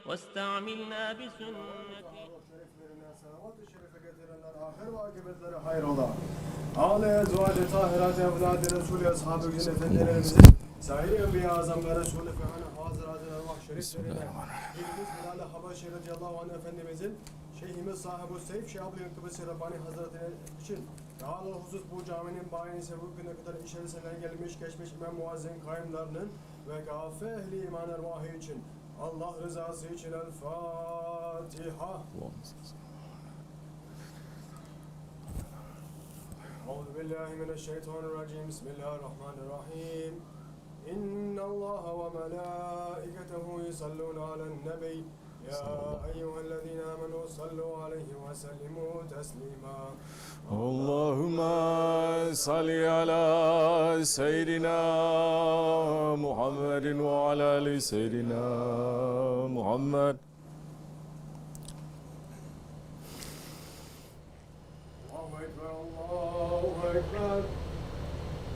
واستعملنا بسنته. Ağlaya duacı tahirat evladı Resulü Ashabı Güzel Efendilerimizin Sahih Enbiya Azam ve Resulü Fehane Haziratı Ervah Şeriflerine İlimiz Bilal-i Habeşi radıyallahu anh Efendimizin Şeyhimiz Sahib-ul Saif Şevval Kibrisi Rabbani Hazretleri için daha husus bu caminin bayini sebebine kadar içerisine gelmiş geçmiş İmam Muazzin kaimlerinin ve gâfe ehli iman ervahı için Allah rızası için El Fatiha. أعوذ بالله من الشيطان الرجيم بسم الله الرحمن الرحيم إن الله وملائكته يصلون على النبي يا أيها الذين آمنوا صلوا عليه وسلموا تسليما اللهم صل على سيدنا محمد وعلى آل سيدنا محمد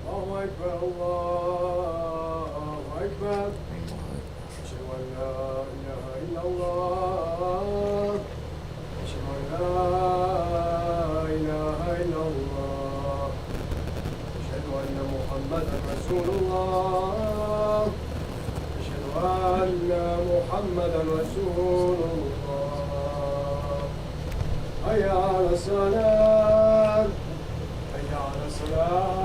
الله أكبر الله أكبر أشهد أن لا إله إلا الله أشهد أن لا إله إلا الله أشهد أن محمدا رسول الله أشهد أن محمدا رسول الله حي على الصلاة حي على الصلاة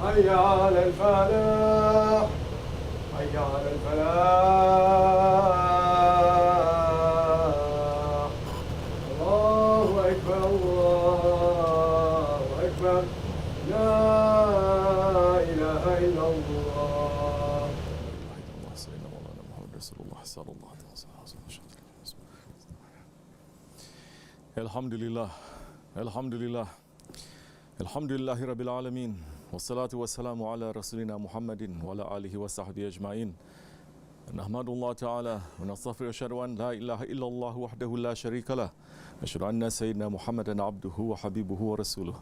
حي على الفلاح حي على الفلاح الله أكبر الله أكبر لا إله إلا الله سيدنا مولانا محمد رسول الله صلى الله عليه وسلم Elhamdülillah, elhamdülillah, elhamdülillahi rabbil alemin, ve salatu ve selamu ala Resulina Muhammedin ve ala alihi ve sahbihi ecmain. Nahmadullah Teala ve nastağfir ve eşhedü en la ilahe illallah vahdehu la şerike leh. Eşhedü enne seyyidina Muhammeden abduhu ve habibuhu ve resuluh.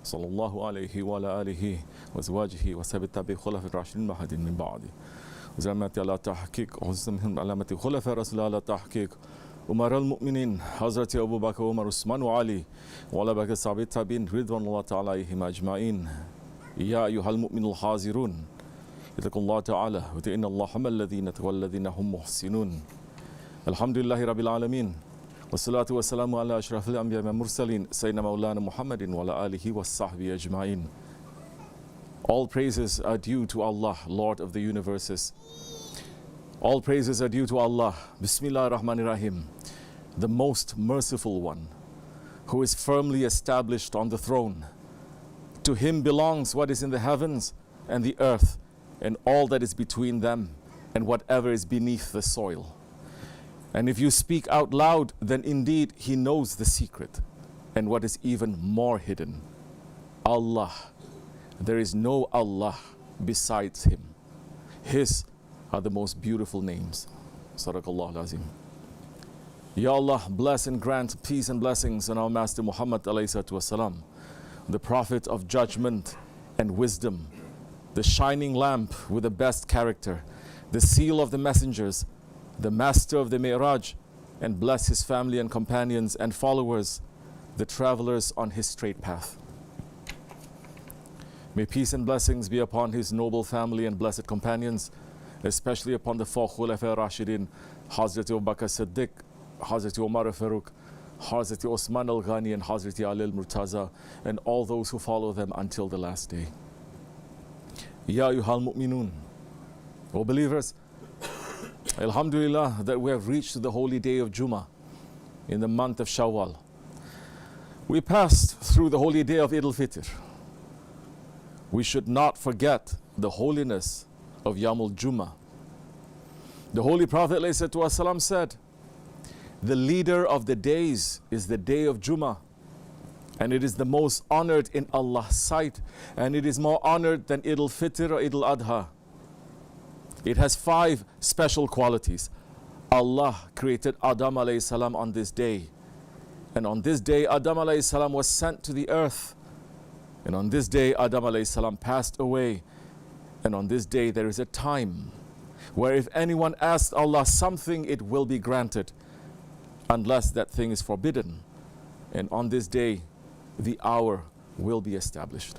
Sallallahu aleyhi ve ala alihi ve zvacihi ve sahabi tabi khulafir raşidin mahadin min ba'di. Zemmeti ala tahkik, hususum alameti khulafa Resulullah ala tahkik. Umar el-Mu'minin, Hazreti Ebu Bakr, Umar, Osman ve Ali, ve ala bakı sahabi tabi'in, ridvanullah ta'ala aleyhim ecmain. Ya eyyuhal mu'minul hazirun, yetakullah ta'ala, ve te'innallaha mellezine tevellezine hum muhsinun. Elhamdülillahi rabbil alemin, ve salatu ve selamu ala eşrafil enbiya ve mursalin, seyyidina Mevlana Muhammedin ve ala alihi ve sahbihi ecmain. All praises are due to Allah, Lord of the universes. All praises are due to Allah, Bismillahir-Rahmanir-Rahim, the most merciful one, who is firmly established on the throne. To him belongs what is in the heavens and the earth, and all that is between them, and whatever is beneath the soil. And if you speak out loud, then indeed he knows the secret, and what is even more hidden. Allah, there is no Allah besides him. His are the most beautiful names. Sadaqallahu al-Azim. Ya Allah, bless and grant peace and blessings on our Master Muhammad alayhi wasalam, the Prophet of judgment and wisdom, the shining lamp with the best character, the seal of the messengers, the master of the Mi'raj, and bless his family and companions and followers, the travelers on his straight path. May peace and blessings be upon his noble family and blessed companions, especially upon the four Khulafa Rashidin, Hazreti Abu Bakr Siddiq, Hazreti Umar Farooq, Hazreti Osman al-Ghani, and Hazreti Ali al-Murtaza, and all those who follow them until the last day. Ya ayyuhal mu'minun, O believers, Alhamdulillah that we have reached the holy day of Juma in the month of Shawwal. We passed through the holy day of Eid al-Fitr. We should not forget the holiness of Yamul Juma. The Holy Prophet ﷺ said, the leader of the days is the day of Juma, and it is the most honored in Allah's sight, and it is more honored than Eid al-Fitr or Eid al-Adha. It has 5 special qualities. Allah created Adam alayhi salam on this day, and on this day Adam alayhi salam was sent to the earth, and on this day Adam alayhi salam passed away, And on this day there is a time where if anyone asks Allah something, it will be granted, unless that thing is forbidden. And on this day, the hour will be established.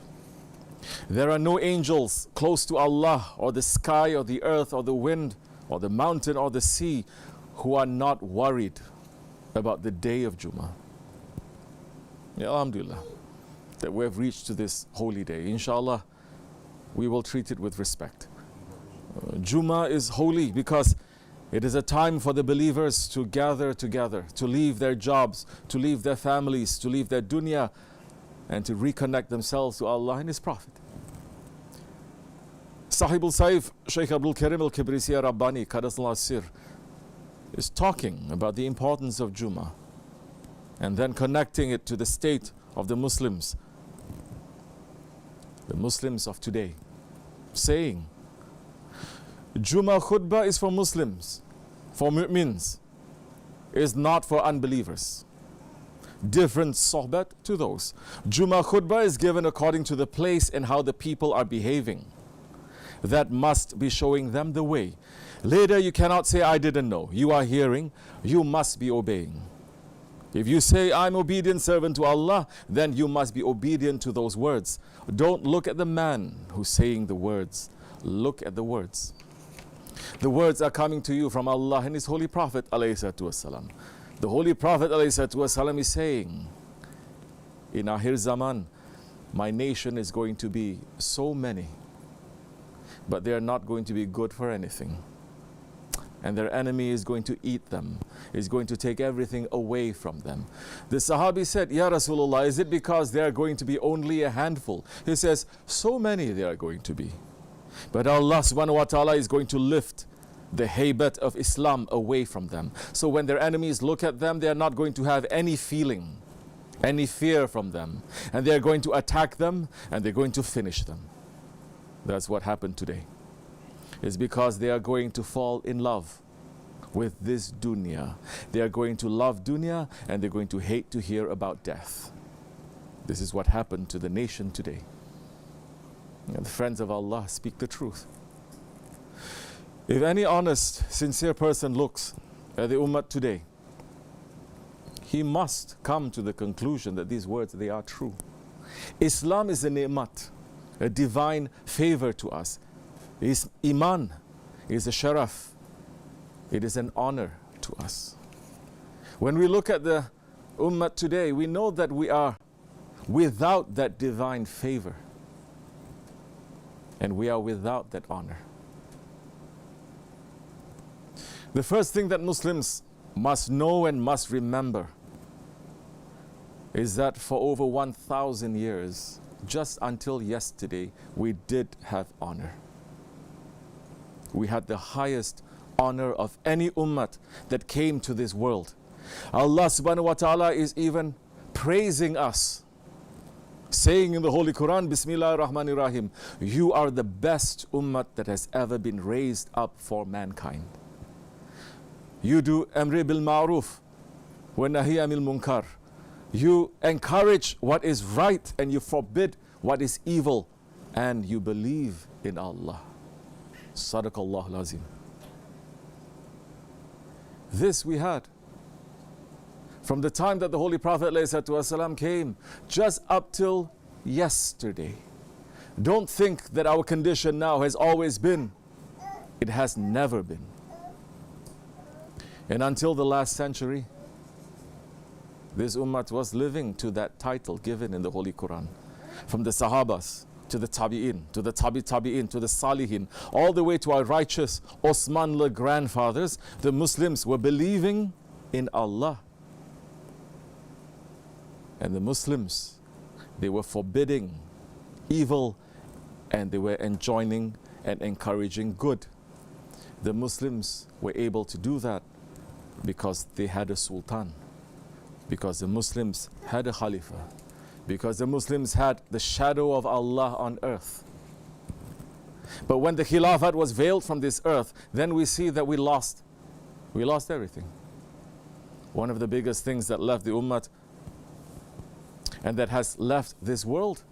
There are no angels close to Allah or the sky or the earth or the wind or the mountain or the sea who are not worried about the day of Juma. Ya Alhamdulillah, that we have reached to this holy day. Inshallah, we will treat it with respect. Juma is holy because it is a time for the believers to gather together, to leave their jobs, to leave their families, to leave their dunya, and to reconnect themselves to Allah and His Prophet. Sahib-ul Saif, Sheikh Abdulkerim al-Kibrisi Rabbani, Qaddasallahu Sir, is talking about the importance of Juma and then connecting it to the state of the Muslims of today, saying, Juma khutbah is for Muslims, for mu'mins, is not for unbelievers. Different sohbat to those. Juma khutbah is given according to the place and how the people are behaving. That must be showing them the way. Later you cannot say, I didn't know. You are hearing, you must be obeying. If you say, I'm obedient servant to Allah, then you must be obedient to those words. Don't look at the man who's saying the words. Look at the words. The words are coming to you from Allah and His Holy Prophet ﷺ. The Holy Prophet ﷺ is saying, in Ahir Zaman, my nation is going to be so many, but they are not going to be good for anything. And their enemy is going to eat them, is going to take everything away from them. The Sahabi said, Ya Rasulullah, is it because they are going to be only a handful? He says, so many they are going to be. But Allah subhanahu wa ta'ala is going to lift the haybat of Islam away from them. So when their enemies look at them, they are not going to have any feeling, any fear from them. And they are going to attack them and they're going to finish them. That's what happened today. It's because they are going to fall in love with this dunya. They are going to love dunya and they're going to hate to hear about death. This is what happened to the nation today. And the friends of Allah speak the truth. If any honest, sincere person looks at the ummah today, he must come to the conclusion that these words, they are true. Islam is a ni'mat, a divine favor to us. Is iman, is a sharaf. It is an honor to us. When we look at the ummah today, we know that we are without that divine favor. And we are without that honor. The first thing that Muslims must know and must remember is that for over 1,000 years, just until yesterday, we did have honor. We had the highest honor of any ummah that came to this world. Allah subhanahu wa ta'ala is even praising us, saying in the Holy Quran, Bismillahir Rahmanir Rahim, you are the best ummah that has ever been raised up for mankind. You do amri bil ma'ruf wa nahi anil munkar. You encourage what is right and you forbid what is evil, and you believe in Allah. Sadaqallahu al-Azim. This we had from the time that the Holy Prophet ﷺ came, just up till yesterday. Don't think that our condition now has always been. It has never been. And until the last century, this ummah was living to that title given in the Holy Quran. From the Sahabas, to the Tabi'in, to the Tabi'in, to the Salihin, all the way to our righteous Osmanli grandfathers, the Muslims were believing in Allah. And the Muslims, they were forbidding evil and they were enjoining and encouraging good. The Muslims were able to do that because they had a sultan, because the Muslims had a Khalifa, because the Muslims had the shadow of Allah on earth. But when the Khilafat was veiled from this earth, then we see that we lost everything. One of the biggest things that left the ummah and that has left this world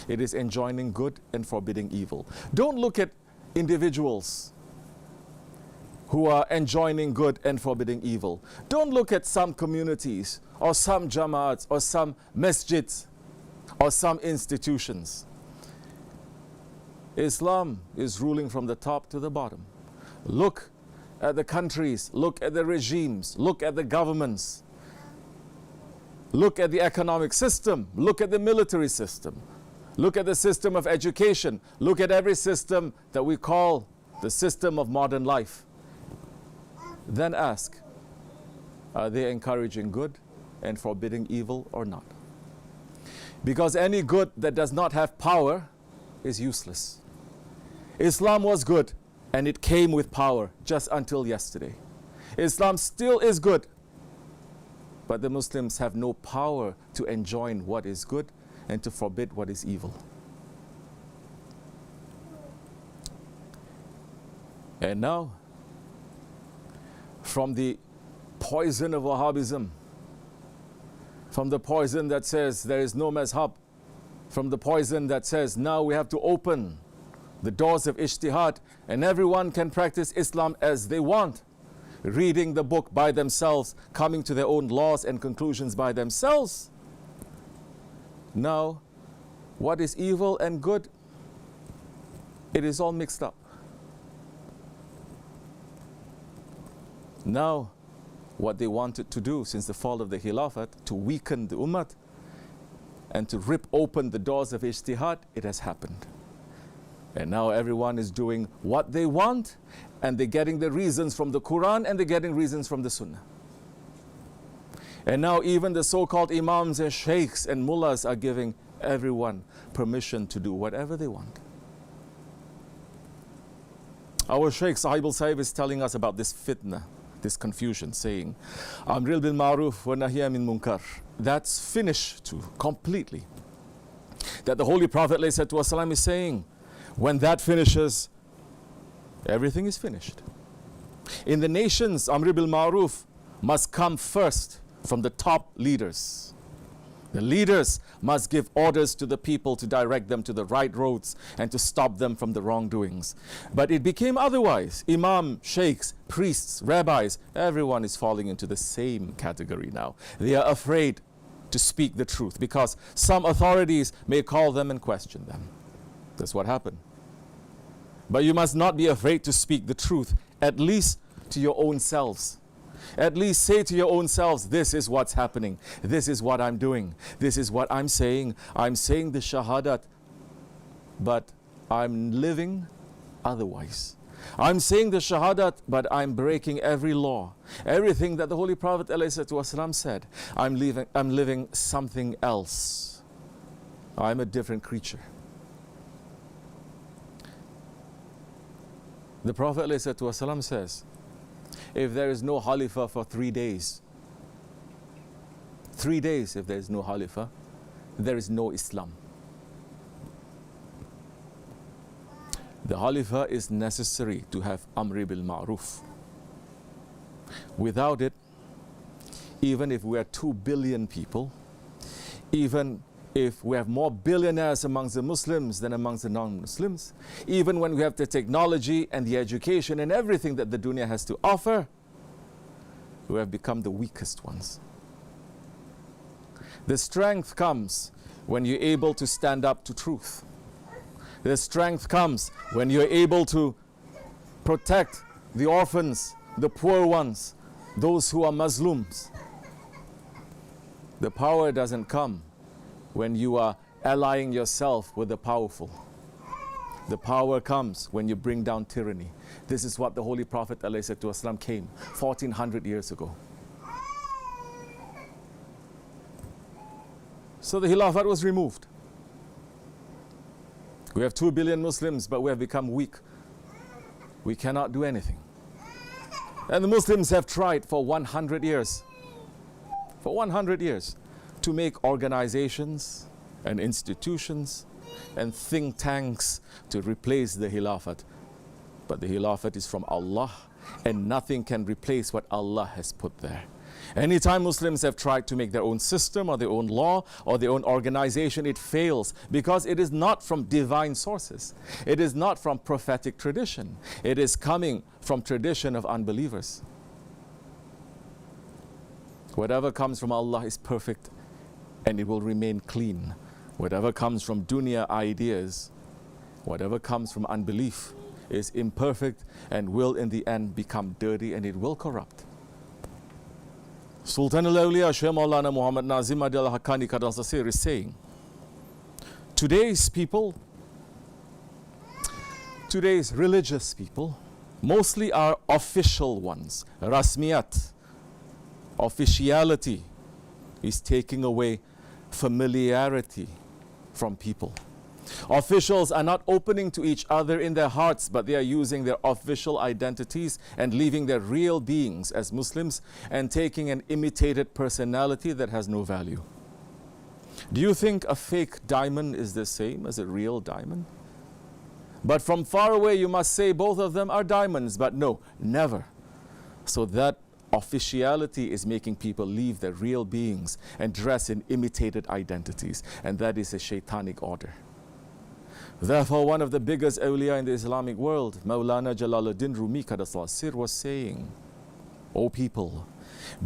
It is enjoining good and forbidding evil. Don't look at individuals who are enjoining good and forbidding evil. Don't look at some communities or some jamaats or some masjids or some institutions. Islam is ruling from the top to the bottom. Look at the countries, look at the regimes, look at the governments, look at the economic system, look at the military system, look at the system of education, look at every system that we call the system of modern life. Then ask, are they encouraging good and forbidding evil or not? Because any good that does not have power is useless. Islam was good and it came with power just until yesterday. Islam still is good, but the Muslims have no power to enjoin what is good and to forbid what is evil. And now, from the poison of Wahhabism, from the poison that says there is no mazhab, from the poison that says now we have to open the doors of ijtihad and everyone can practice Islam as they want, reading the book by themselves, coming to their own laws and conclusions by themselves. Now, what is evil and good, it is all mixed up. Now, what they wanted to do since the fall of the Khilafat, to weaken the Ummah and to rip open the doors of ijtihad, it has happened. And now everyone is doing what they want, and they're getting the reasons from the Quran and they're getting reasons from the Sunnah. And now even the so-called imams and sheikhs and mullahs are giving everyone permission to do whatever they want. Our Sheikh Sahib-ul Saif is telling us about this fitna, this confusion, saying, Amril bil ma'ruf wa nahya min munkar. That's finished too, completely. That the Holy Prophet ﷺ is saying, when that finishes, everything is finished. In the nations, Amr bil Ma'ruf must come first from the top leaders. The leaders must give orders to the people to direct them to the right roads and to stop them from the wrongdoings. But it became otherwise. Imam, sheikhs, priests, rabbis, everyone is falling into the same category now. They are afraid to speak the truth because some authorities may call them and question them. That's what happened. But you must not be afraid to speak the truth, at least to your own selves. At least say to your own selves, this is what's happening. This is what I'm doing. This is what I'm saying. I'm saying the shahadat, but I'm living otherwise. I'm saying the shahadat, but I'm breaking every law. Everything that the Holy Prophet ﷺ said, I'm living something else. I'm a different creature. The Prophet ﷺ says, if there is no Khalifa for 3 days, 3 days if there is no Khalifa, there is no Islam. The Khalifa is necessary to have Amr bil Ma'ruf. Without it, even if we are 2 billion people, even if we have more billionaires amongst the Muslims than amongst the non-Muslims, even when we have the technology and the education and everything that the dunya has to offer, we have become the weakest ones. The strength comes when you're able to stand up to truth. The strength comes when you're able to protect the orphans, the poor ones, those who are Muslims. The power doesn't come when you are allying yourself with the powerful. The power comes when you bring down tyranny. This is what the Holy Prophet ﷺ came 1400 years ago. So the Khilafat was removed. We have 2 billion Muslims, but we have become weak. We cannot do anything. And the Muslims have tried for 100 years. For 100 years. To make organizations and institutions and think tanks to replace the Khilafat. But the Khilafat is from Allah and nothing can replace what Allah has put there. Anytime Muslims have tried to make their own system or their own law or their own organization, it fails because it is not from divine sources. It is not from prophetic tradition. It is coming from tradition of unbelievers. Whatever comes from Allah is perfect and it will remain clean. Whatever comes from dunya ideas, whatever comes from unbelief is imperfect and will in the end become dirty and it will corrupt. Sultan al-Awliya Shaykh Maulana Muhammad Nazim al-Hakkani Qadasasir is saying, today's people, today's religious people, mostly are official ones. Rasmiyat, officiality, is taking away familiarity from people. Officials are not opening to each other in their hearts, but they are using their official identities and leaving their real beings as Muslims and taking an imitated personality that has no value. Do you think a fake diamond is the same as a real diamond? But from far away you must say both of them are diamonds, but no, never. So that officiality is making people leave their real beings and dress in imitated identities, and that is a shaitanic order. Therefore, one of the biggest awliya in the Islamic world, Maulana Jalaluddin Rumi Qadasasir, was saying, O people,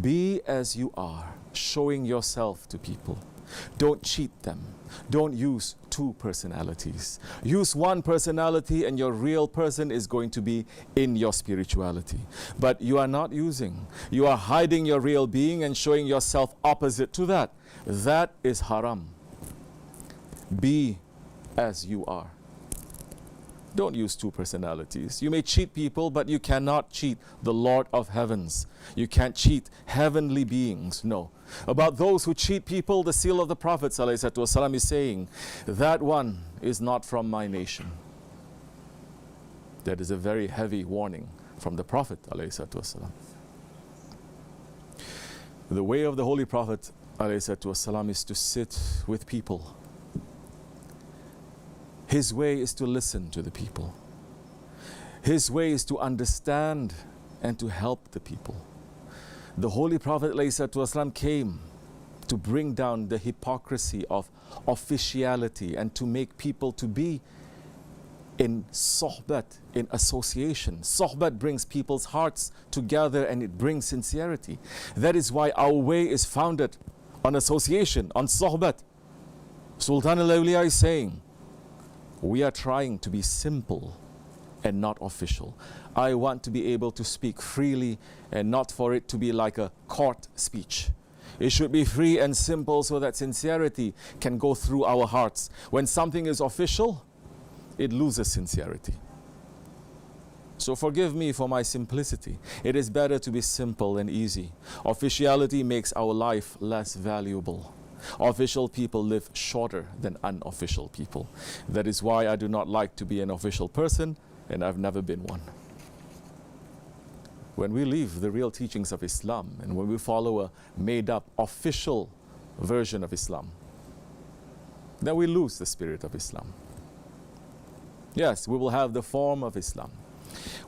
be as you are, showing yourself to people. Don't cheat them. Don't use two personalities. Use one personality and your real person is going to be in your spirituality. But you are not using. You are hiding your real being and showing yourself opposite to that. That is haram. Be as you are. Don't use two personalities. You may cheat people, but you cannot cheat the Lord of heavens. You can't cheat heavenly beings. No. About those who cheat people, the seal of the Prophet ﷺ is saying, that one is not from my nation. That is a very heavy warning from the Prophet ﷺ. The way of the Holy Prophet ﷺ is to sit with people. His way is to listen to the people. His way is to understand and to help the people. The Holy Prophet ﷺ came to bring down the hypocrisy of officiality and to make people to be in sohbat, in association. Sohbat brings people's hearts together and it brings sincerity. That is why our way is founded on association, on sohbat. Sultan al-Awliya is saying, we are trying to be simple and not official. I want to be able to speak freely and not for it to be like a court speech. It should be free and simple so that sincerity can go through our hearts. When something is official, it loses sincerity. So forgive me for my simplicity. It is better to be simple and easy. Officiality makes our life less valuable. Official people live shorter than unofficial people. That is why I do not like to be an official person, and I've never been one. When we leave the real teachings of Islam and when we follow a made-up official version of Islam, then we lose the spirit of Islam. Yes, we will have the form of Islam.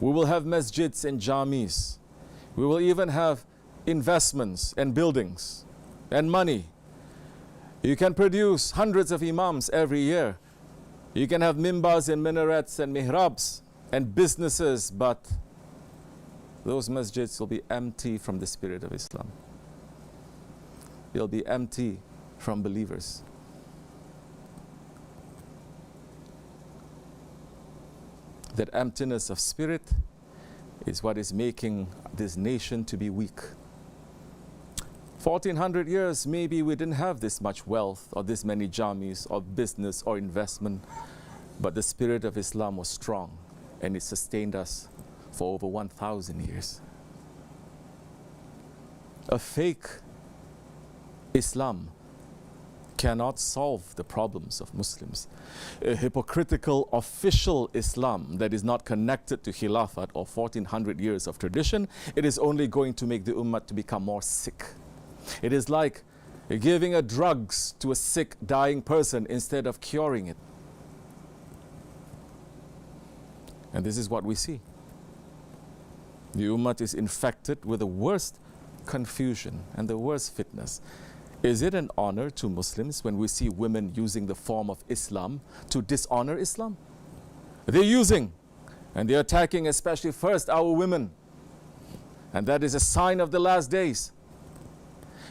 We will have masjids and jamis. We will even have investments and buildings and money. You can produce hundreds of imams every year. You can have mimbars and minarets and mihrabs and businesses, but those masjids will be empty from the spirit of Islam. They'll be empty from believers. That emptiness of spirit is what is making this nation to be weak. 1400 years, maybe we didn't have this much wealth or this many jamis or business or investment, but the spirit of Islam was strong and it sustained us for over 1,000 years. A fake Islam cannot solve the problems of Muslims. A hypocritical official Islam that is not connected to Khilafat or 1400 years of tradition, it is only going to make the ummah to become more sick. It is like giving a drugs to a sick, dying person instead of curing it. And this is what we see. The ummah is infected with the worst confusion and the worst fitness. Is it an honor to Muslims when we see women using the form of Islam to dishonor Islam? They're using and they're attacking, especially first our women. And that is a sign of the last days.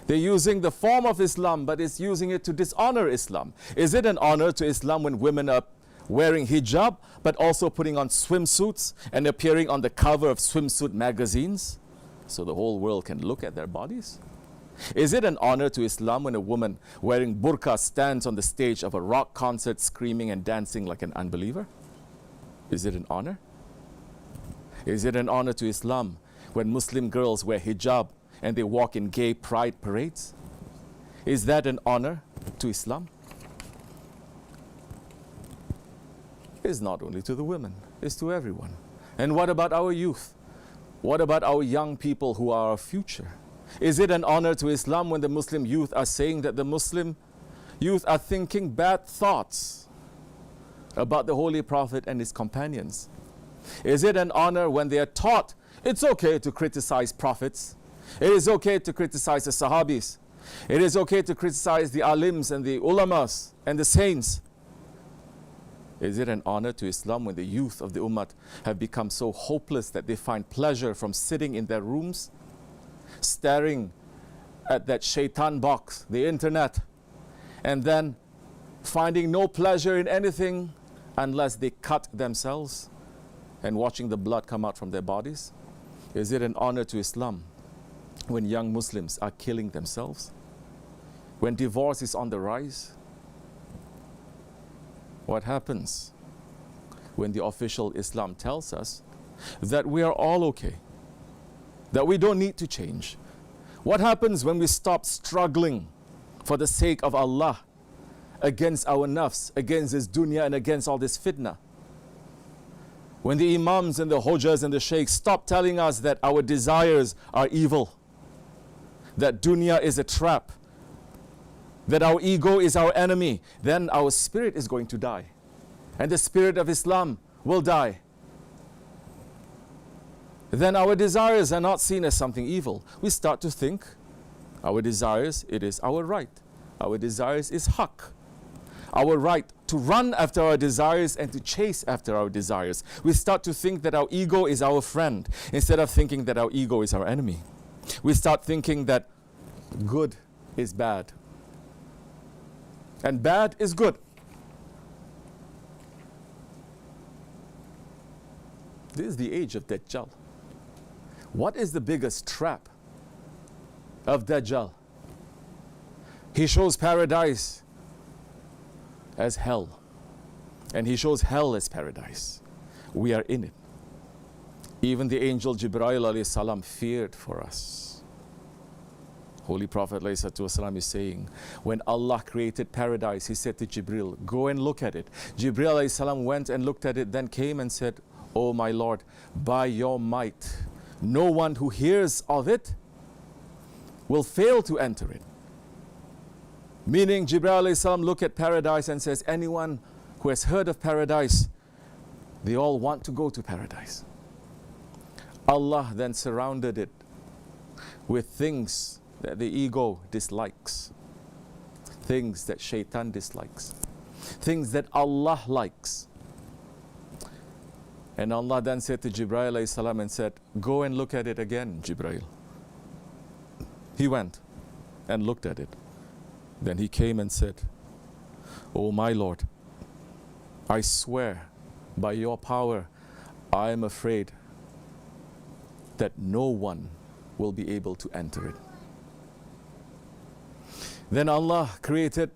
They're using the form of Islam, but it's using it to dishonor Islam. Is it an honor to Islam when women are wearing hijab, but also putting on swimsuits and appearing on the cover of swimsuit magazines so the whole world can look at their bodies? Is it an honor to Islam when a woman wearing burqa stands on the stage of a rock concert screaming and dancing like an unbeliever? Is it an honor? Is it an honor to Islam when Muslim girls wear hijab and they walk in gay pride parades? Is that an honor to Islam? It's not only to the women, it's to everyone. And what about our youth? What about our young people who are our future? Is it an honor to Islam when the Muslim youth are saying that the Muslim youth are thinking bad thoughts about the Holy Prophet and his companions? Is it an honor when they are taught it's okay to criticize prophets? It is okay to criticize the Sahabis. It is okay to criticize the alims and the ulamas and the saints. Is it an honor to Islam when the youth of the ummah have become so hopeless that they find pleasure from sitting in their rooms, staring at that shaitan box, the internet, and then finding no pleasure in anything unless they cut themselves and watching the blood come out from their bodies? Is it an honor to Islam when young Muslims are killing themselves? When divorce is on the rise? What happens when the official Islam tells us that we are all okay, that we don't need to change? What happens when we stop struggling for the sake of Allah against our nafs, against this dunya and against all this fitna? When the imams and the hojas and the sheikhs stop telling us that our desires are evil, that dunya is a trap, that our ego is our enemy, then our spirit is going to die. And the spirit of Islam will die. Then our desires are not seen as something evil. We start to think our desires, it is our right. Our desires is haqq. Our right to run after our desires and to chase after our desires. We start to think that our ego is our friend instead of thinking that our ego is our enemy. We start thinking that good is bad and bad is good. This is the age of Dajjal. What is the biggest trap of Dajjal? He shows paradise as hell, and he shows hell as paradise. We are in it. Even the angel Jibreel alayhi salam feared for us. Holy Prophet ﷺ is saying, when Allah created paradise, he said to Jibreel, go and look at it. Jibreel ﷺ went and looked at it, then came and said, oh my Lord, by your might, no one who hears of it will fail to enter it. Meaning Jibreel ﷺ looked at paradise and says, anyone who has heard of paradise, they all want to go to paradise. Allah then surrounded it with things that the ego dislikes, things that shaitan dislikes, things that Allah likes. And Allah then said to Jibreel alayhi salam and said, go and look at it again, Jibreel. He went and looked at it. Then he came and said, oh my Lord, I swear by your power, I am afraid that no one will be able to enter it. Then Allah created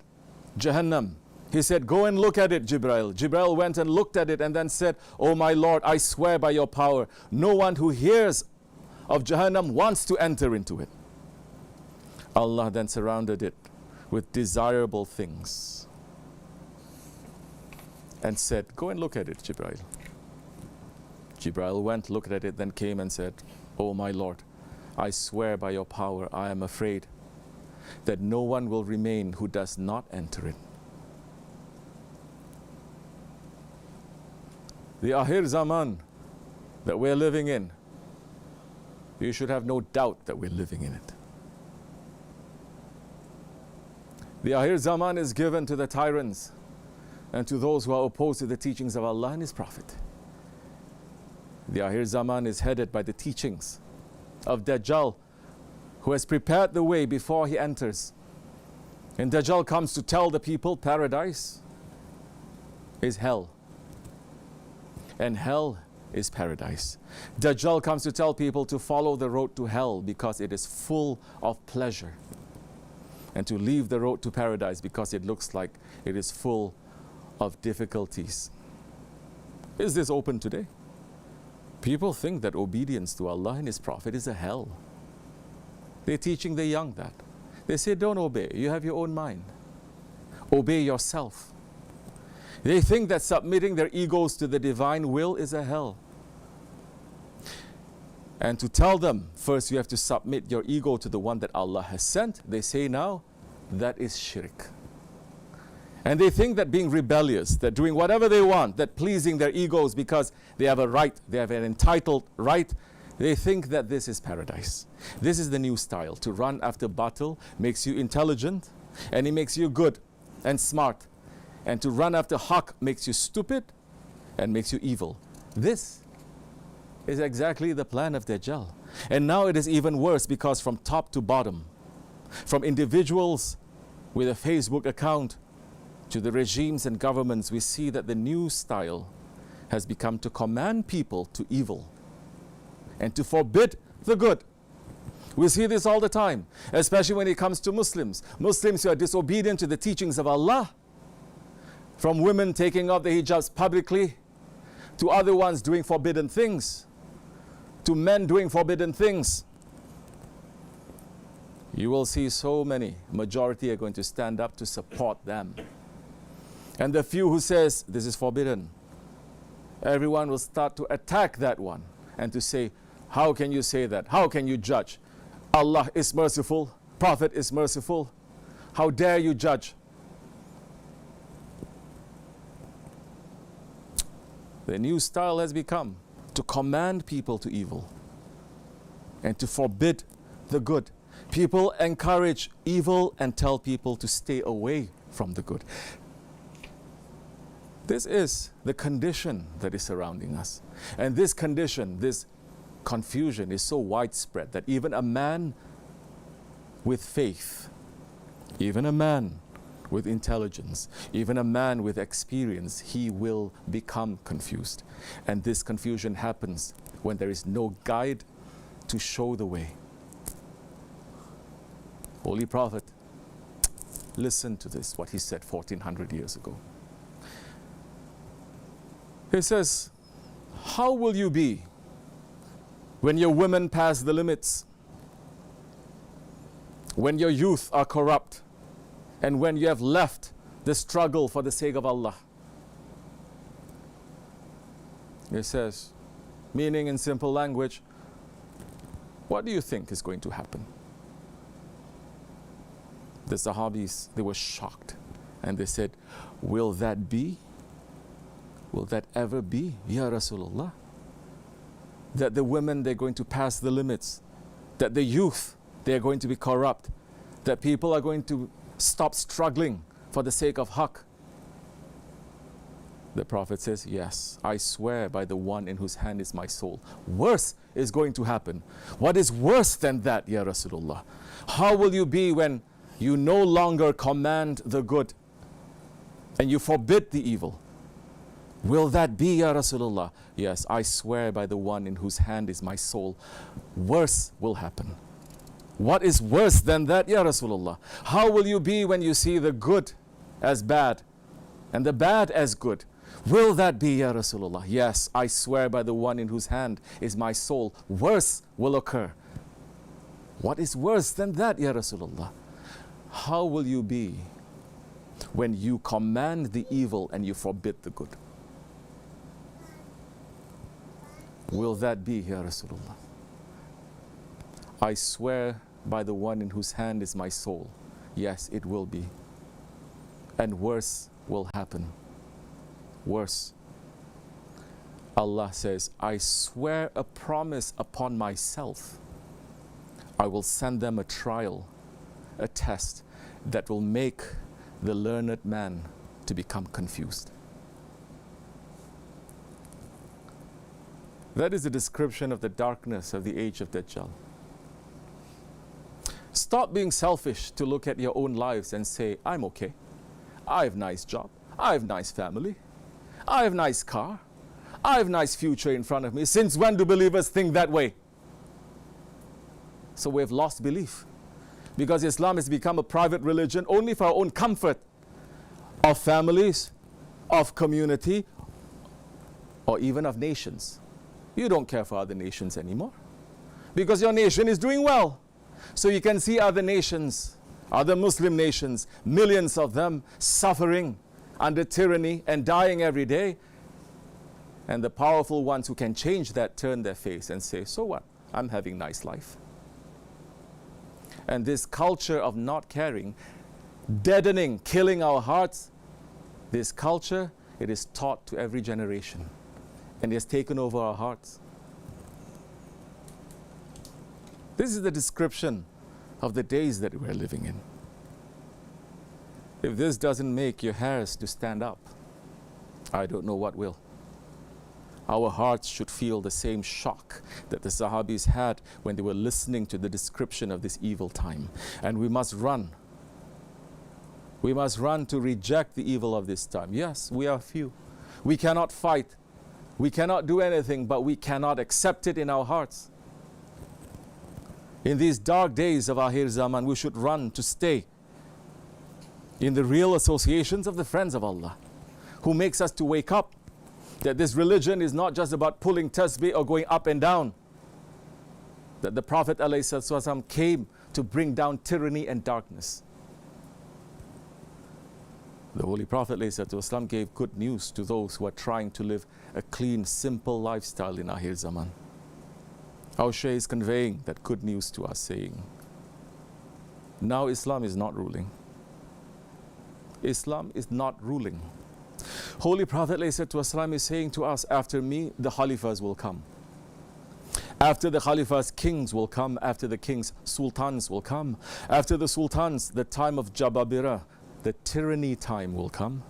Jahannam. He said, go and look at it, Jibreel. Jibreel went and looked at it and then said, oh my Lord, I swear by your power, no one who hears of Jahannam wants to enter into it. Allah then surrounded it with desirable things and said, go and look at it, Jibreel. Jibreel went, looked at it, then came and said, oh my Lord, I swear by your power, I am afraid that no one will remain who does not enter it. The Ahir Zaman that we're living in, you should have no doubt that we're living in it. The Ahir Zaman is given to the tyrants and to those who are opposed to the teachings of Allah and His Prophet. The Ahir Zaman is headed by the teachings of Dajjal, who has prepared the way before he enters. And Dajjal comes to tell the people paradise is hell, and hell is paradise. Dajjal comes to tell people to follow the road to hell because it is full of pleasure, and to leave the road to paradise because it looks like it is full of difficulties. Is this open today? People think that obedience to Allah and His Prophet is a hell. They're teaching the young that. They say, don't obey, you have your own mind. Obey yourself. They think that submitting their egos to the divine will is a hell. And to tell them, first you have to submit your ego to the one that Allah has sent, they say now, that is shirk. And they think that being rebellious, that doing whatever they want, that pleasing their egos because they have a right, they have an entitled right, they think that this is paradise. This is the new style. To run after batil makes you intelligent, and it makes you good and smart. And to run after haqq makes you stupid and makes you evil. This is exactly the plan of Dajjal. And now it is even worse because from top to bottom, from individuals with a Facebook account to the regimes and governments, we see that the new style has become to command people to evil and to forbid the good. We see this all the time, especially when it comes to Muslims. Muslims who are disobedient to the teachings of Allah, from women taking off the hijabs publicly, to other ones doing forbidden things, to men doing forbidden things. You will see so many, majority are going to stand up to support them. And the few who says this is forbidden, everyone will start to attack that one and to say, how can you say that? How can you judge? Allah is merciful, Prophet is merciful. How dare you judge? The new style has become to command people to evil and to forbid the good. People encourage evil and tell people to stay away from the good. This is the condition that is surrounding us. And this condition, this confusion is so widespread that even a man with faith, even a man with intelligence, even a man with experience, he will become confused. And this confusion happens when there is no guide to show the way. Holy Prophet, listen to this, what he said 1400 years ago. He says, how will you be when your women pass the limits, when your youth are corrupt, and when you have left the struggle for the sake of Allah? He says, meaning in simple language, what do you think is going to happen? The Sahabis, they were shocked, and they said, will that be? Will that ever be, Ya Rasulullah? That the women, they're going to pass the limits, that the youth, they're going to be corrupt, that people are going to stop struggling for the sake of haqq. The Prophet says, yes, I swear by the one in whose hand is my soul. Worse is going to happen. What is worse than that, Ya Rasulullah? How will you be when you no longer command the good and you forbid the evil? Will that be, Ya Rasulullah? Yes, I swear by the one in whose hand is my soul. Worse will happen. What is worse than that, Ya Rasulullah? How will you be when you see the good as bad and the bad as good? Will that be, Ya Rasulullah? Yes, I swear by the one in whose hand is my soul. Worse will occur. What is worse than that, Ya Rasulullah? How will you be when you command the evil and you forbid the good? Will that be, Ya Rasulullah? I swear by the one in whose hand is my soul. Yes, it will be. And worse will happen. Worse. Allah says, I swear a promise upon myself. I will send them a trial, a test that will make the learned man to become confused. That is a description of the darkness of the age of Dajjal. Stop being selfish to look at your own lives and say, I'm okay. I have a nice job. I have a nice family. I have a nice car. I have a nice future in front of me. Since when do believers think that way? So we have lost belief. Because Islam has become a private religion only for our own comfort of families, of community, or even of nations. You don't care for other nations anymore because your nation is doing well. So you can see other nations, other Muslim nations, millions of them suffering under tyranny and dying every day. And the powerful ones who can change that turn their face and say, so what? I'm having a nice life. And this culture of not caring, deadening, killing our hearts, this culture, it is taught to every generation. And it has taken over our hearts. This is the description of the days that we're living in. If this doesn't make your hairs to stand up, I don't know what will. Our hearts should feel the same shock that the Sahabis had when they were listening to the description of this evil time. And we must run. We must run to reject the evil of this time. Yes, we are few. We cannot fight. We cannot do anything, but we cannot accept it in our hearts. In these dark days of Ahir Zaman, we should run to stay in the real associations of the friends of Allah, who makes us to wake up that this religion is not just about pulling tasbih or going up and down. That the Prophet ﷺ came to bring down tyranny and darkness. The Holy Prophet ﷺ gave good news to those who are trying to live a clean, simple lifestyle in Ahir Zaman. Our Shaykh is conveying that good news to us, saying, now Islam is not ruling. Islam is not ruling. Holy Prophet ﷺ is saying to us, after me, the Halifas will come. After the Khalifas, kings will come. After the kings, sultans will come. After the sultans, the time of Jababira, the tyranny time will come.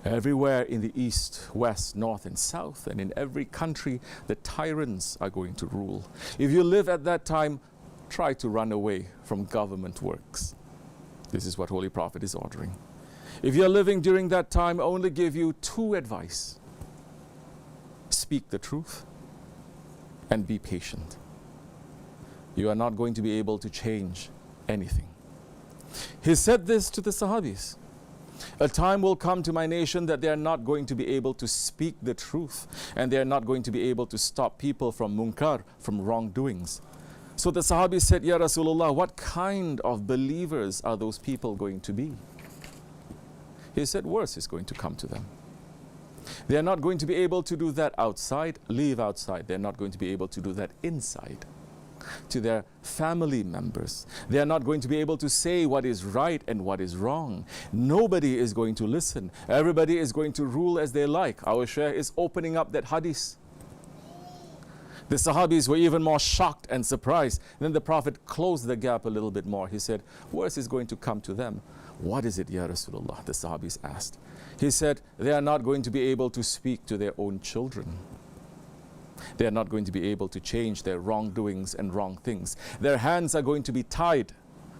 Everywhere in the east, west, north and south, and in every country, the tyrants are going to rule. If you live at that time, try to run away from government works. This is what Holy Prophet is ordering. If you're living during that time, I only give you two advice. Speak the truth and be patient. You are not going to be able to change anything. He said this to the Sahabis. A time will come to my nation that they are not going to be able to speak the truth, and they are not going to be able to stop people from munkar, from wrongdoings. So the Sahabis said, Ya Rasulullah, what kind of believers are those people going to be? He said, worse is going to come to them. They are not going to be able to do that outside, leave outside. They're not going to be able to do that inside. To their family members, they are not going to be able to say what is right and what is wrong. Nobody is going to listen. Everybody is going to rule as they like. Our Shaykh is opening up that hadith. The Sahabis were even more shocked and surprised. Then the Prophet closed the gap a little bit more. He said, worse is going to come to them. What is it, Ya Rasulullah? The Sahabis asked. He said, they are not going to be able to speak to their own children. They are not going to be able to change their wrongdoings and wrong things. Their hands are going to be tied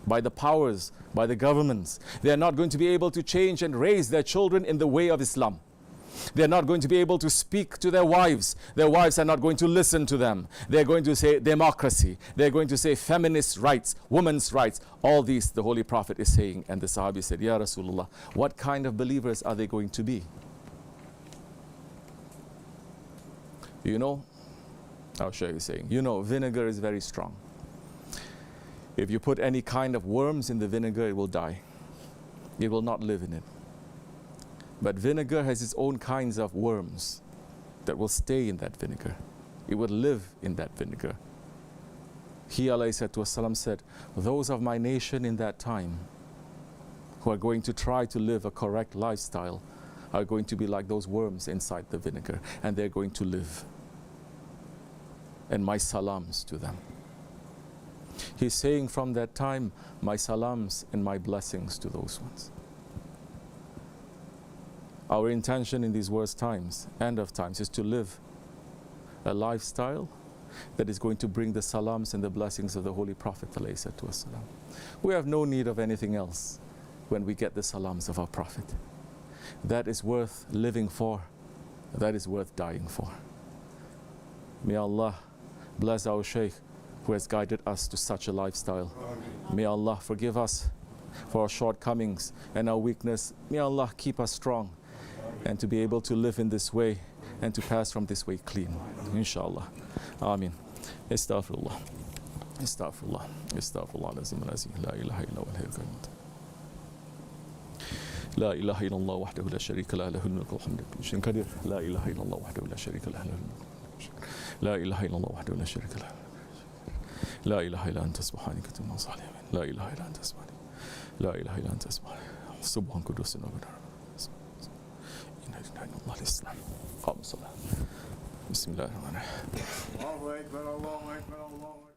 by the powers, by the governments. They are not going to be able to change and raise their children in the way of Islam. They are not going to be able to speak to their wives. Their wives are not going to listen to them. They are going to say democracy. They are going to say feminist rights, women's rights. All these the Holy Prophet is saying. And the Sahabi said, Ya Rasulullah, what kind of believers are they going to be? You know, I'll show you saying, you know, vinegar is very strong. If you put any kind of worms in the vinegar, it will die. It will not live in it. But vinegar has its own kinds of worms that will stay in that vinegar. It will live in that vinegar. He ﷺ said, those of my nation in that time who are going to try to live a correct lifestyle are going to be like those worms inside the vinegar, and they're going to live. And my salams to them. He's saying from that time, my salams and my blessings to those ones. Our intention in these worst times, end of times, is to live a lifestyle that is going to bring the salams and the blessings of the Holy Prophet ﷺ. We have no need of anything else when we get the salams of our Prophet. That is worth living for. That is worth dying for. May Allah bless our Shaykh who has guided us to such a lifestyle. May Allah forgive us for our shortcomings and our weakness. May Allah keep us strong and to be able to live in this way and to pass from this way clean. Inshallah. Ameen. Astaghfirullah. Astaghfirullah. Astaghfirullah. La ilaha illa huwal hayyul qayyum. لا إله إلا الله وحده لا شريك له له الملك والحمد لله شيء قدير لا إله إلا الله وحده لا شريك له له الملك لا إله إلا الله وحده لا شريك له لا إله إلا أنت سبحانك إني كنت لا إله إلا أنت سبحانك لا إله إلا أنت سبحانك سبحان قدوس وبدر إن الله الإسلام قام الصلاة بسم الله الرحمن الرحيم الله أكبر الله أكبر الله أكبر.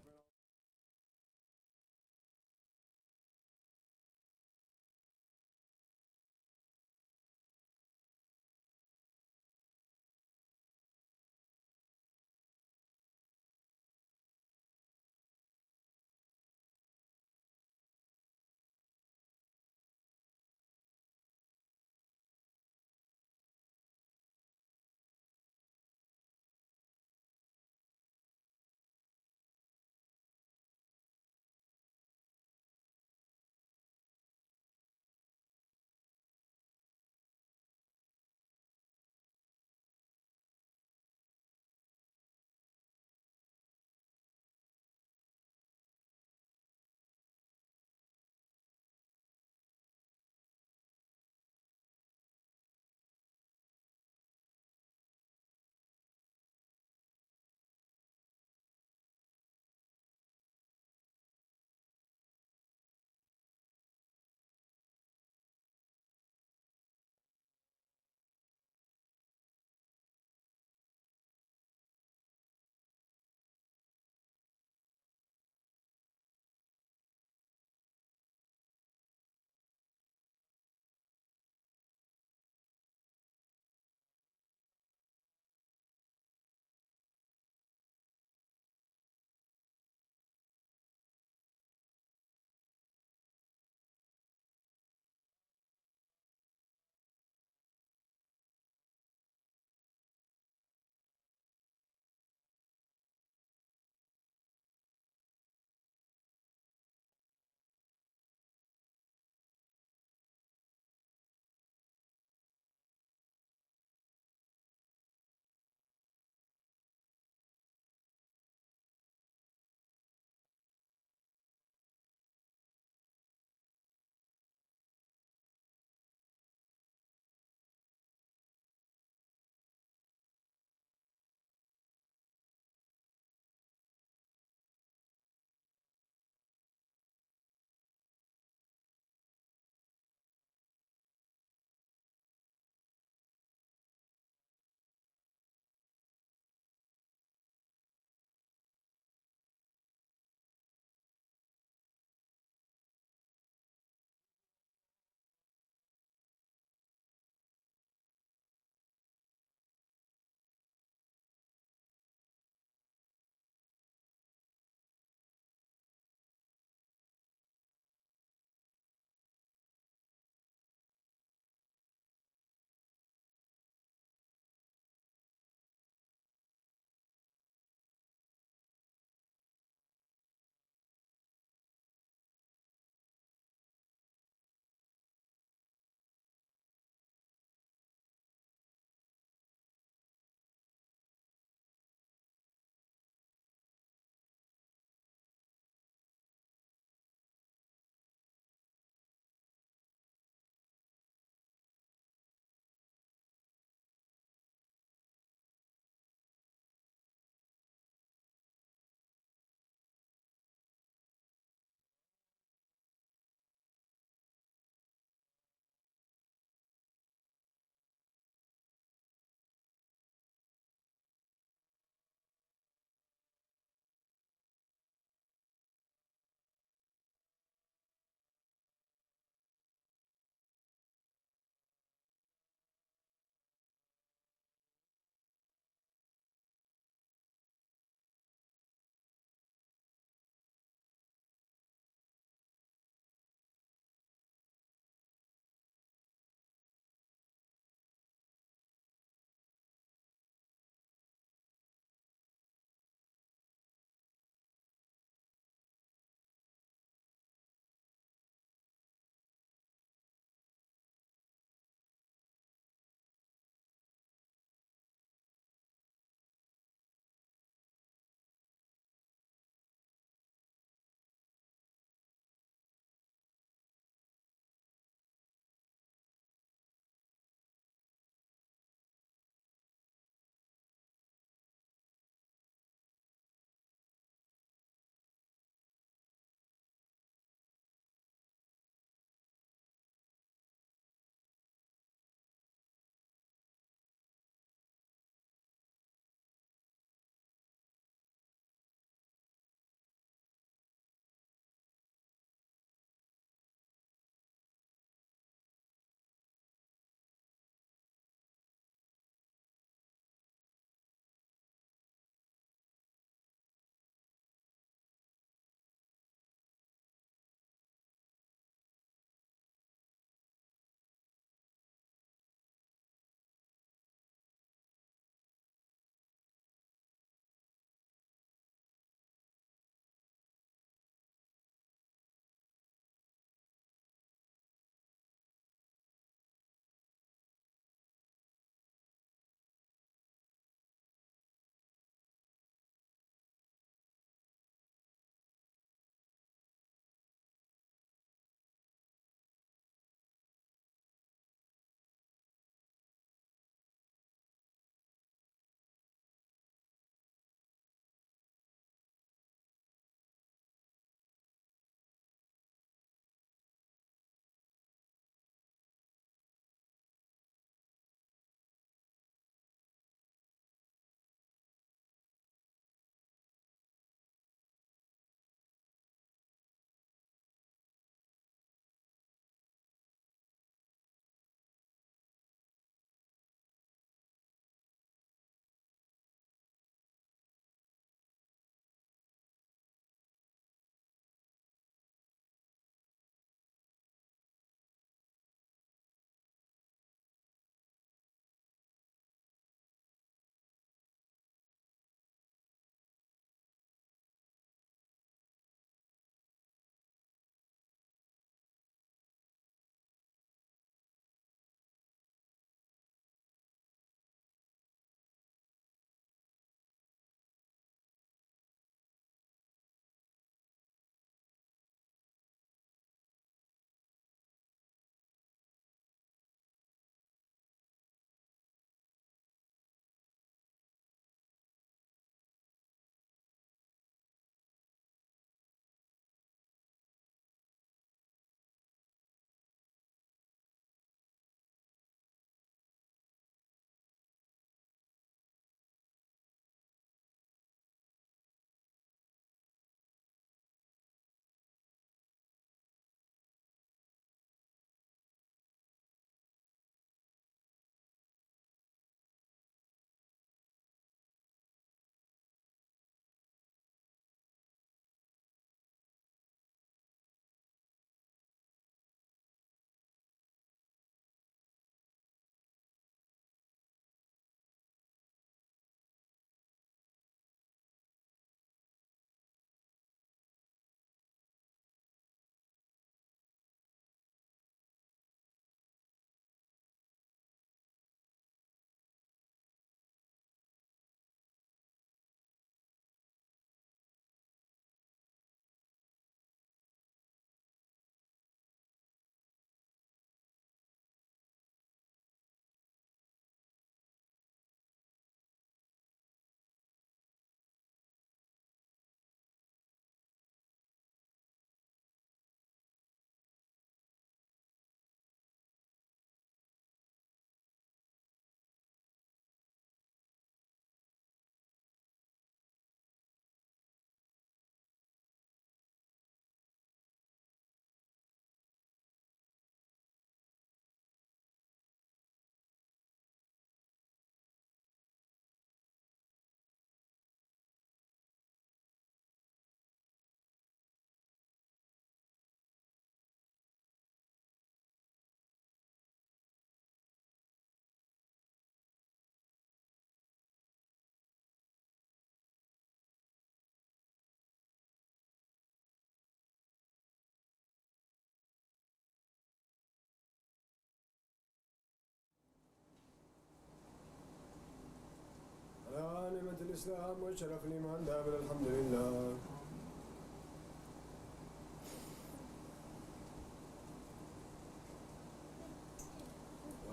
الإسلام والشرف الإيمان دائما الحمد لله.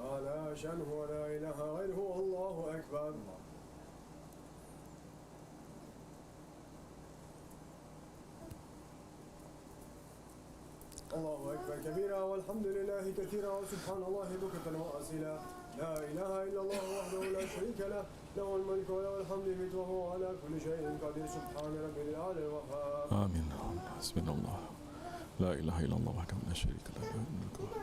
ولا شأنه ولا إله غيره الله أكبر. الله أكبر كبيرا والحمد لله كثيرا وسبحان الله بكرة وأصيلا. لا إله إلا الله وحده لا شريك له له الملك وله الحمد يميت وهو على كل شيء قدير سبحان ربي الأعلى الوهاب. آمين. بسم الله. لا إله إلا الله وحده لا شريك له له الملك وله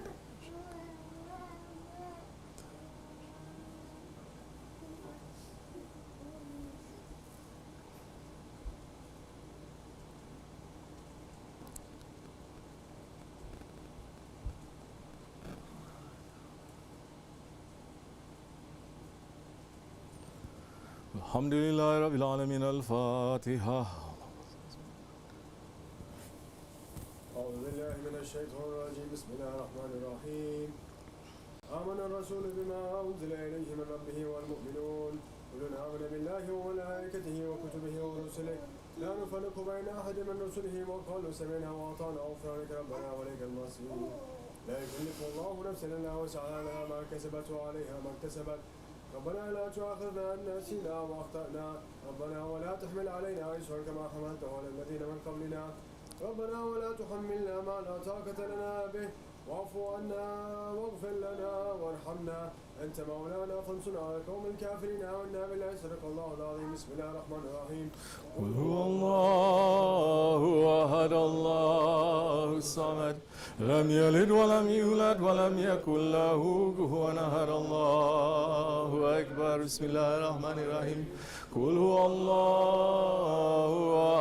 الحمد لله رب العالمين. الفاتحة. أعوذ بالله من الشيطان الرجيم بسم الله الرحمن الرحيم. آمن الرسول بما أنزل إليه من ربه والمؤمنون كلنا آمن بالله وملائكته وكتبه ورسله لا نفرق بين أحد من رسله وقالوا سمعنا وأطعنا غفرانك ربنا وإليك المصير. لا يكلف الله نفسا إلا وسعها لها ما كسبت وعليها ما اكتسبت. ربنا لا تؤاخذنا إن نسينا وأخطأنا ربنا ولا تحمل علينا إصرا كما حملته على الذين من قبلنا ربنا ولا تحملنا ما لا طاقة لنا به واعف عنا واغفر لنا وارحمنا أنت مولانا فانصرنا على القوم الكافرين آمنا بالله صدق الله العظيم. بسم الله الرحمن الرحيم. قل هو الله أحد الله الصمد لم يلد ولم يولد ولم يكن له كفوا أحد الله أكبر. بسم الله الرحمن الرحيم. قل هو الله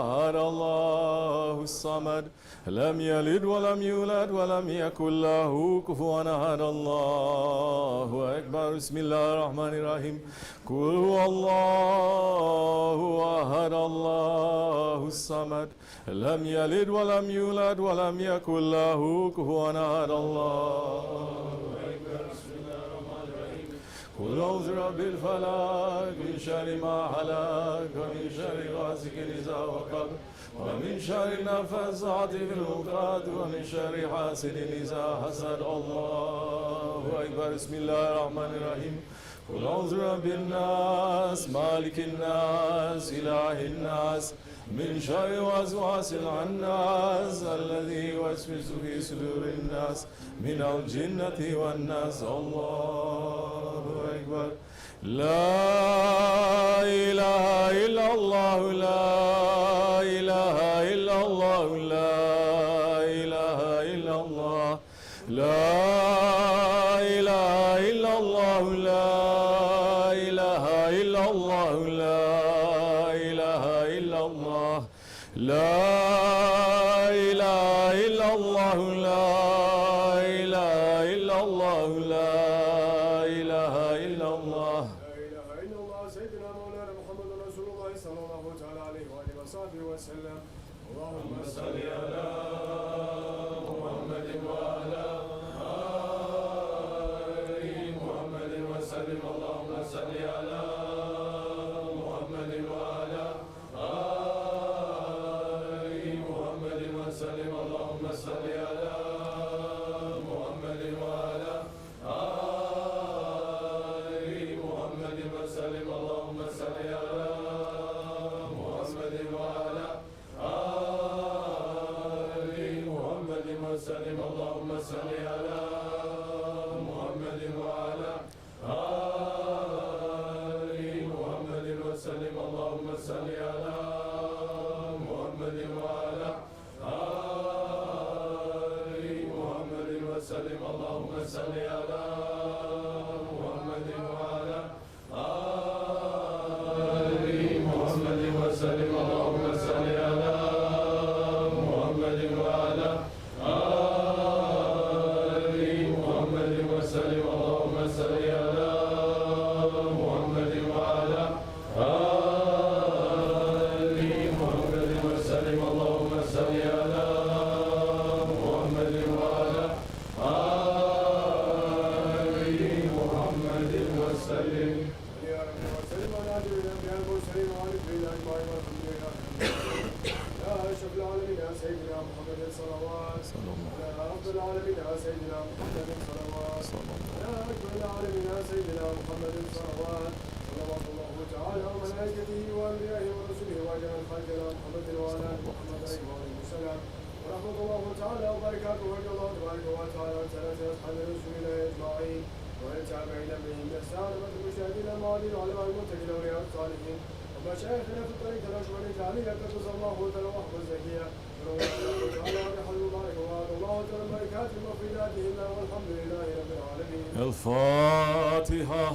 أحد الله الصمد لم يلد ولم يولد ولم يكن له كفوا أحد الله أكبر. بسم الله الرحمن الرحيم. قل هو الله أحد الله الصمد لم يلد ولم يولد ولم يكن له كفوا أحد الله أكبر. بسم الله الرحمن الرحيم. قل أعوذ برب الفلق من شر ما خلق ومن شر غاسق إذا وقب ومن شر النفاثات في العقد ومن شر حاسد إذا حسد. الله أكبر. بسم الله الرحمن الرحيم. قل أعوذ برب الناس مالك الناس إله الناس من شر وسواس العناس الذي يوسوس في صدور الناس من الجنة والناس. الله أكبر. لا إله إلا الله. لا إله إلا الله. لا إله إلا الله. لا إله إلا الله. لا إله إلا الله. لا إله إلا الله. لا إله إلا الله. لا إله إلا الله. لا إله إلا الله. لا إله إلا الله سيدنا مولانا محمد رسول الله صلى الله تعالى عليه وآله وصحبه وسلم. اللهم صل على محمد وعلى آل محمد وسلم. اللهم صل على محمد وعلى آل محمد وسلم. اللهم صل على محمد وعلى آل محمد وسلم. اللهم صل على محمد وعلى آل محمد وسلم. اللهم صل على محمد وعلى آل محمد وسلم. اللهم صل على محمد وعلى آل محمد وسلم. اللهم صل على محمد وعلى آل محمد وسلم. اللهم صل على محمد وعلى آل محمد وسلم. اللهم صل على محمد وعلى آل محمد وسلم. اللهم صل على محمد وعلى آل أجمعين والحمد لله رب العالمين. يا أشرف العالمين يا سيدنا محمد صلوات. يا رب العالمين يا سيدنا محمد صلوات. يا أكبر العالمين يا سيدنا محمد صلوات. صلوات الله تعالى وملائكته وأنبيائه ورسله وأجمع خلقنا محمد وعلى آل محمد عليه السلام. ورحمة الله تعالى وبركاته وجه الله تبارك وتعالى وسلامة أصحاب رسول الله أجمعين والتابعين بهم بإحسان والمشاهدين المعادين وعلماء المتقين وأولياء الصالحين ومشايخنا في الطريق الأشمل الجعلية قدس الله تعالى وحفظ الزكية ونور تعالى ونحن الله وعلى الله تعالى الملائكات ومفيداتهم والحمد لله رب العالمين. الفاتحة.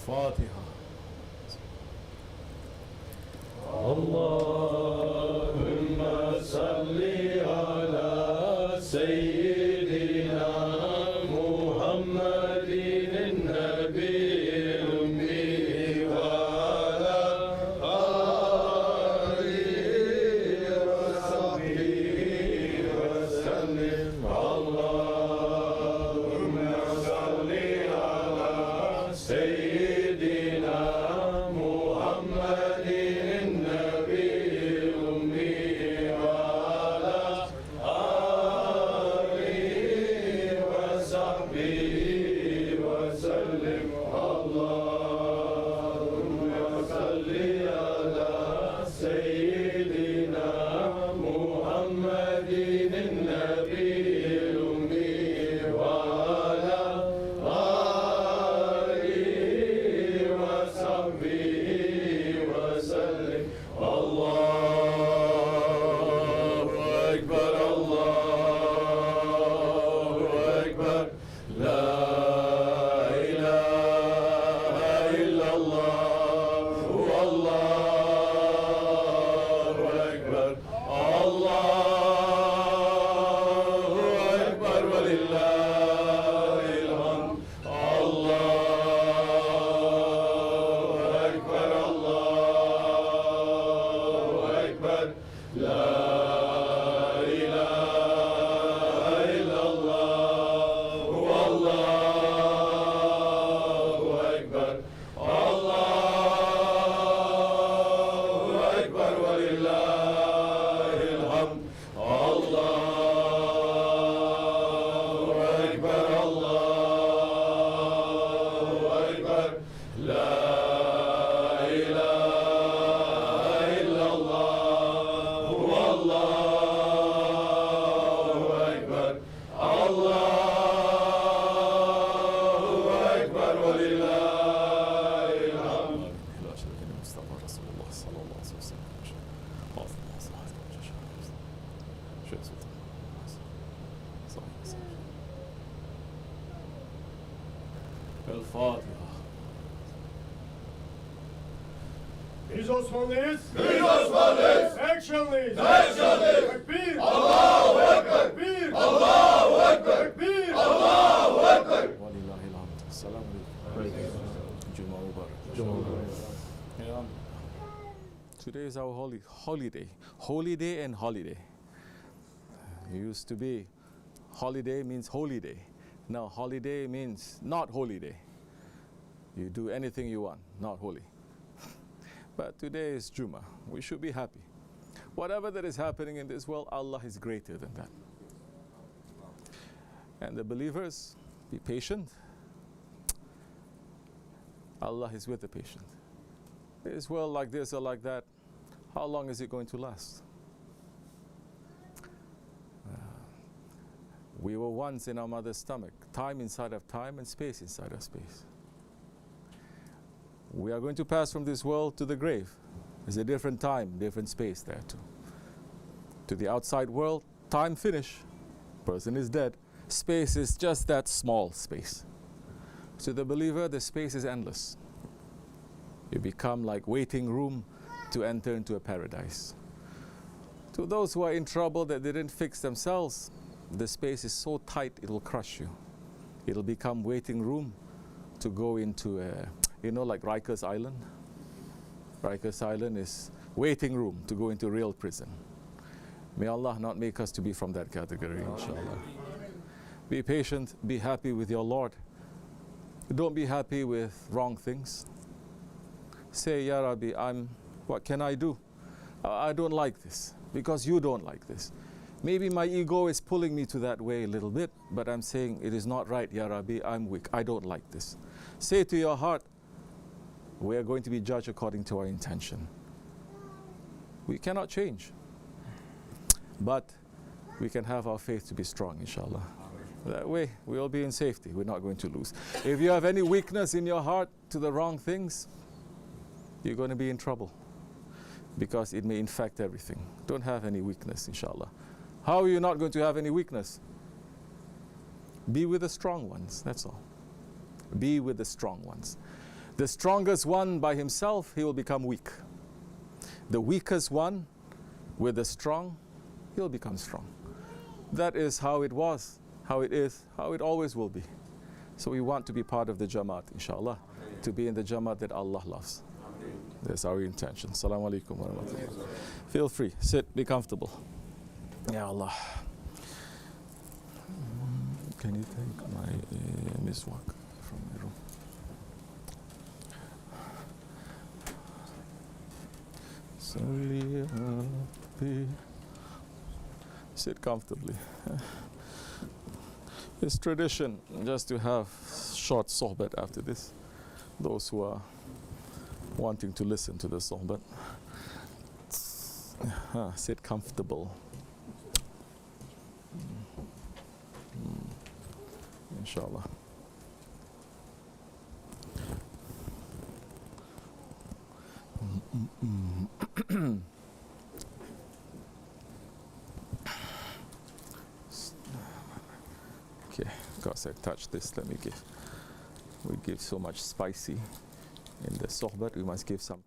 فاتحة. اللهم صل على سيدنا محمد النبي الأمي وعلى آله وصحبه وسلم. اللهم صل على سيدنا محمد النبي الأمي وعلى آله وصحبه وسلم. اللهم صل على سيدنا محمد النبي الأمي وعلى آله وصحبه وسلم. الله أكبر الله أكبر لا إله إلا الله والله أكبر. الله أكبر ولله الحمد. الله أكبر الله أكبر لا إله إلا الله والله أكبر. الله أكبر ولله الحمد. الله أكبر الله أكبر لا إله إلا الله والله أكبر. الله أكبر ولله الحمد. إلى أشرف المصطفى رسول الله صلى الله عليه وسلم. شيخ سلطان. الفاتحة. Biz Osmanlıyız. Biz Osmanlıyız. Actionlıyız. Actionlıyız. Tekbir. Allahu Ekber. Tekbir. Allahu Ekber. Tekbir. Allahu Ekber. ولله الحمد. السلام عليكم. Cuma Mubarak. Yeah. Today is our holiday. Holiday and holiday. It used to be holiday means holy day. Now holiday means not holy day. You do anything you want, not holy. But today is Juma. We should be happy. Whatever that is happening in this world, Allah is greater than that. And the believers, be patient. Allah is with the patient. This world like this or like that, how long is it going to last? We were once in our mother's stomach, time inside of time and space inside of space. We are going to pass from this world to the grave. There's a different time, different space there too. To the outside world, time finish, person is dead. Space is just that small space. To the believer, the space is endless. You become like waiting room to enter into a paradise. To those who are in trouble that they didn't fix themselves, the space is so tight it will crush you. It'll become waiting room to go into a, like Rikers Island. Rikers Island is waiting room to go into real prison. May Allah not make us to be from that category, inshallah. Be patient, be happy with your Lord. Don't be happy with wrong things. Say, Ya Rabbi, what can I do? I don't like this because you don't like this. Maybe my ego is pulling me to that way a little bit, but I'm saying it is not right, Ya Rabbi, I'm weak. I don't like this. Say to your heart, we are going to be judged according to our intention. We cannot change, but we can have our faith to be strong, inshallah. That way, we will be in safety. We're not going to lose. If you have any weakness in your heart to the wrong things, you're going to be in trouble because it may infect everything. Don't have any weakness, inshallah. How are you not going to have any weakness? Be with the strong ones, that's all. Be with the strong ones. The strongest one by himself, he will become weak. The weakest one with the strong, he'll become strong. That is how it was, how it is, how it always will be. So we want to be part of the Jamaat, inshallah, to be in the Jamaat that Allah loves. That's our intention. Assalamu alaikum wa rahmatullah. Feel free, sit, be comfortable. Ya Allah. Can you take my miswak from my room? Sit comfortably. It's tradition just to have short sohbat after this. Those who are wanting to listen to the sohbat. Sit comfortable. Inshallah. Okay, because I touched this, we give so much spicy in the sohbat, we must give some